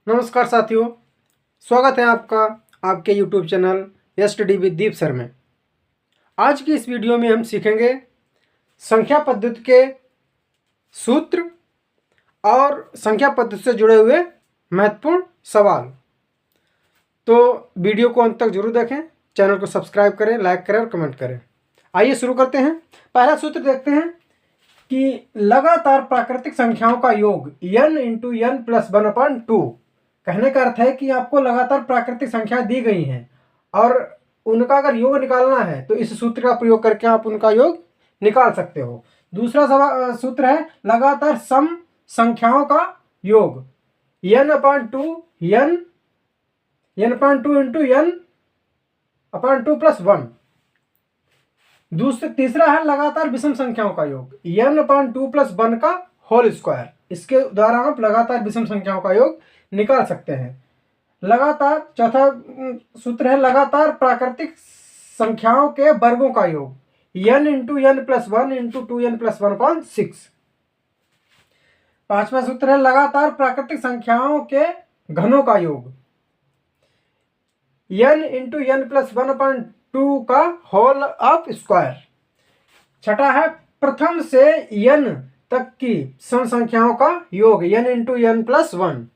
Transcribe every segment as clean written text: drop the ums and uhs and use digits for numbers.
नमस्कार साथियों, स्वागत है आपका आपके YouTube channel study with Deep sir में। आज की इस वीडियो में हम सीखेंगे संख्या पद्धति के सूत्र और संख्या पद्धति से जुड़े हुए महत्वपूर्ण सवाल। तो वीडियो को अंत तक जरूर देखें, चैनल को सब्सक्राइब करें, लाइक करें और कमेंट करें। आइए शुरू करते हैं। पहला सूत्र देखते हैं कि लगातार प्राकृतिक संख्याओं का योग n इंटू n प्लस 1/2। कहने का अर्थ है कि आपको लगातार प्राकृतिक संख्या दी गई हैं और उनका अगर योग निकालना है तो इस सूत्र का प्रयोग करके आप उनका योग निकाल सकते हो। दूसरा सूत्र है लगातार सम संख्याओं का योग n/2 इंटू n/2 प्लस 1। तीसरा है लगातार विषम संख्याओं का योग n/2 प्लस 1 का होल स्क्वायर। इसके द्वारा आप लगातार विषम संख्याओं का योग निकाल सकते हैं। लगातार चौथा सूत्र है लगातार प्राकृतिक संख्याओं के वर्गों का योग n into n plus 1 into 2n plus 1/6। पांचवा सूत्र है लगातार प्राकृतिक संख्याओं के घनों का योग n इंटू n प्लस 1/2 का होल ऑफ स्क्वायर। छठा है प्रथम से n तक की सम संख्याओं का योग n इंटू n प्लस 1।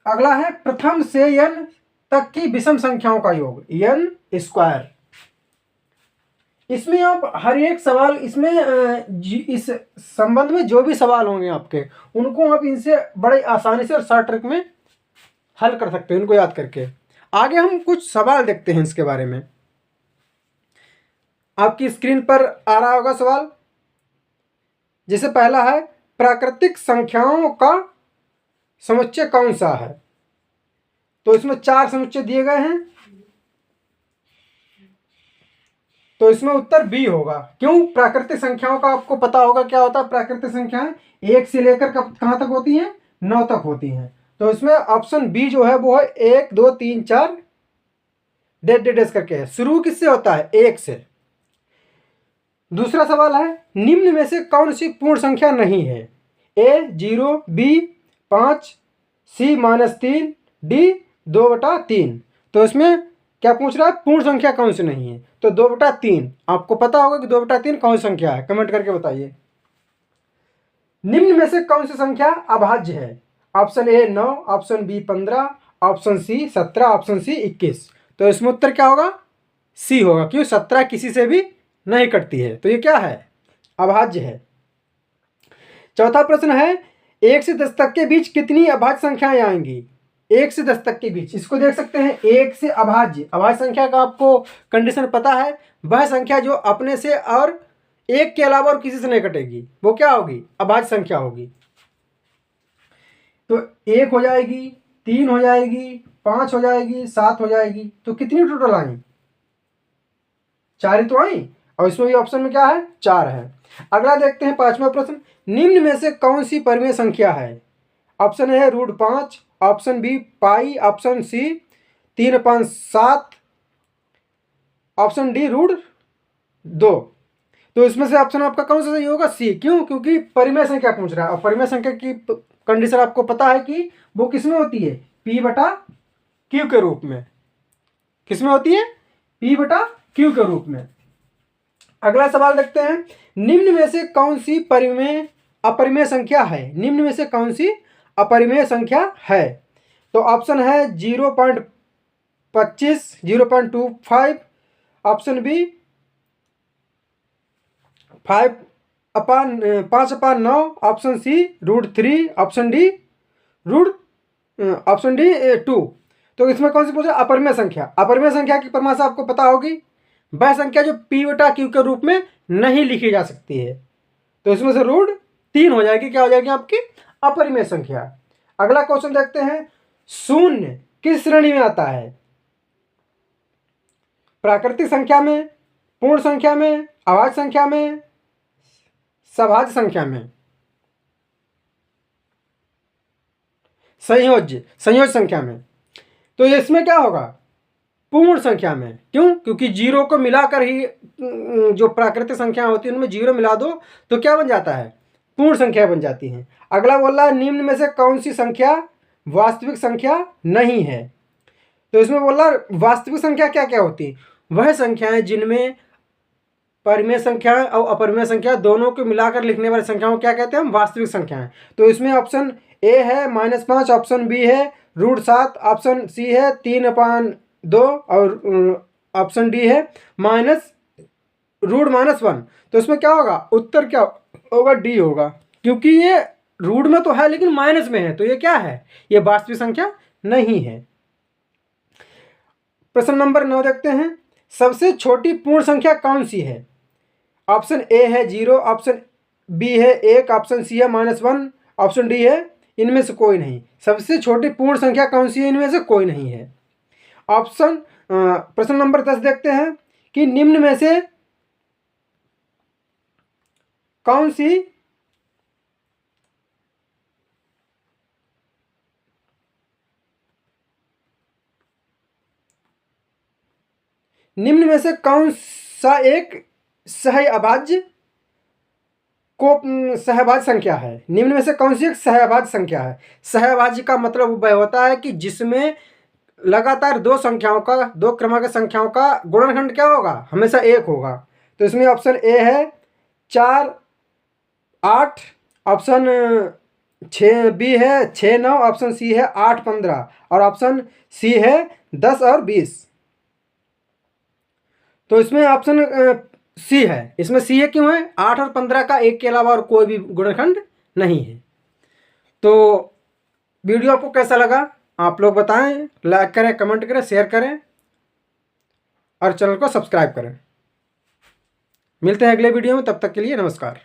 अगला है प्रथम से n तक की विषम संख्याओं का योग n स्क्वायर। इसमें आप हर एक सवाल इस संबंध में जो भी सवाल होंगे आपके, उनको आप इनसे बड़े आसानी से और शॉर्ट ट्रिक में हल कर सकते हैं उनको याद करके। आगे हम कुछ सवाल देखते हैं इसके बारे में। आपकी स्क्रीन पर आ रहा होगा सवाल। जैसे पहला है प्राकृतिक संख्याओं का समुच्चय कौन सा है। तो इसमें 4 समुच्चय दिए गए हैं, तो इसमें उत्तर बी होगा। क्यों? प्राकृतिक संख्याओं का आपको पता होगा क्या होता है। प्राकृतिक संख्याएं 1 से लेकर कहां तक होती हैं? 9 तक होती हैं। तो इसमें ऑप्शन बी जो है वो है 1 2 3 4 डेड करके है। शुरू किससे होता है? 1 से। दूसरा सवाल है निम्न में से कौन सी पूर्ण संख्या नहीं है? ए 0, बी 5, सी -3, डी 2/3। तो इसमें क्या पूछ रहा है? पूर्ण संख्या कौन सी नहीं है? तो 2/3। आपको पता होगा कि 2/3 कौन सी संख्या है, कमेंट करके बताइए। निम्न में से कौन सी संख्या अभाज्य है? Option A 9, option B 15, option C 17, option C 21। तो इसमें उत्तर क्या होगा? सी होगा। क्यों? 17 किसी से भी नहीं कटती है, तो ये क्या है? अभाज्य है। चौथा प्रश्न है 1 से 10 तक के बीच कितनी अभाज्य संख्याएं आएंगी? 1 से 10 तक के बीच, इसको देख सकते हैं। 1 से अभाज्य संख्या का आपको कंडीशन पता है। वह संख्या जो अपने से और 1 के अलावा और किसी से नहीं कटेगी, वो क्या होगी? अभाज्य संख्या होगी। तो 1 हो जाएगी, 3 हो जाएगी, 5 हो जाएगी, 7 हो जाएगी। तो कितनी टोटल आई? 4 ही तो आई। और इसमें भी ऑप्शन में क्या है? 4 है। अगला देखते हैं 5वां प्रश्न। निम्न में से कौन सी परिमेय संख्या है? ऑप्शन ए है √5, ऑप्शन बी पाई, ऑप्शन सी 3/7, ऑप्शन डी √2। तो इसमें से ऑप्शन आपका कौन सा सही होगा? सी। क्यों? क्योंकि परिमेय संख्या पूछ रहा है और परिमेय संख्या की कंडीशन आपको पता है कि वो किसमें होती है? P/Q के रूप में। किसमें होती है? P/Q के रूप में। अगला सवाल देखते हैं। निम्न में से कौन सी अपरिमेय संख्या है? निम्न में से कौन सी अपरिमेय संख्या है? तो ऑप्शन है 0.25, 0.25, option B 5/9, option C √3, option D 2। तो इसमें कौन सी पूछा? अपरिमेय संख्या। अपरिमेय संख्या की परिभाषा आपको पता होगी। वह संख्या जो P/Q के रूप में नहीं लिखी जा सकती है। तो इसमें से √3 हो जाएगी। क्या हो जाएगी आपकी? अपरिमेय संख्या। अगला क्वेश्चन देखते हैं। शून्य किस श्रेणी में आता है? प्राकृतिक संख्या में, पूर्ण संख्या में, अभाज्य संख्या में, सभाज्य संख्या में? संयोज्य संख्या में। तो इसमें क्या होगा? पूर्ण संख्या में। क्यों? क्योंकि 0 को मिलाकर ही जो प्राकृतिक संख्या होती है उनमें 0 मिला दो तो क्या बन जाता है? पूर्ण संख्या बन जाती हैं। अगला बोल रहा है निम्न में से कौन सी संख्या वास्तविक संख्या नहीं है। तो इसमें बोल रहा है वास्तविक संख्या क्या क्या होती है, वह संख्याएं जिनमें परिमेय संख्याएं और अपरिमेय संख्या दोनों को मिलाकर लिखने वाली संख्याओं को क्या कहते हैं हम, वास्तविक संख्याएं। तो इसमें ऑप्शन ए है -5, ऑप्शन बी है √7, ऑप्शन सी है 3/2 और ऑप्शन डी है √-1। तो इसमें क्या होगा, उत्तर क्या होगा, डी होगा, क्योंकि ये रूट में तो है लेकिन माइनस में है, तो ये क्या है, ये वास्तविक संख्या नहीं है। प्रश्न नंबर 9 देखते हैं, सबसे छोटी पूर्ण संख्या कौन सी है। ऑप्शन ए है 0, ऑप्शन बी है 1, ऑप्शन सी है -1, ऑप्शन डी है इनमें से कोई नहीं। सबसे छोटी पूर्ण संख्या कौन सी है, इनमें से कोई नहीं है। प्रश्न नंबर 10 देखते हैं कि निम्न में से कौन सी निम्न में से कौन सा एक सहअभाज्य सहअभाज्य संख्या है। निम्न में से कौन सी एक सहअभाज्य संख्या है। सहअभाज्य का मतलब वह होता है कि जिसमें लगातार दो क्रमांक संख्याओं का गुणनखंड क्या होगा, हमेशा 1 होगा। तो इसमें ऑप्शन ए है 4, 8, ऑप्शन बी है 6, 9, ऑप्शन सी है 8, 15 और ऑप्शन सी है 10 और 20। तो इसमें ऑप्शन सी है। इसमें सी है क्यों है, 8 और 15 का 1 के अलावा और कोई भी गुणनखंड नहीं है। तो वीडियो आपको कैसा लगा आप लोग बताएं, लाइक करें, कमेंट करें, शेयर करें और चैनल को सब्सक्राइब करें। मिलते हैं अगले वीडियो में, तब तक के लिए नमस्कार।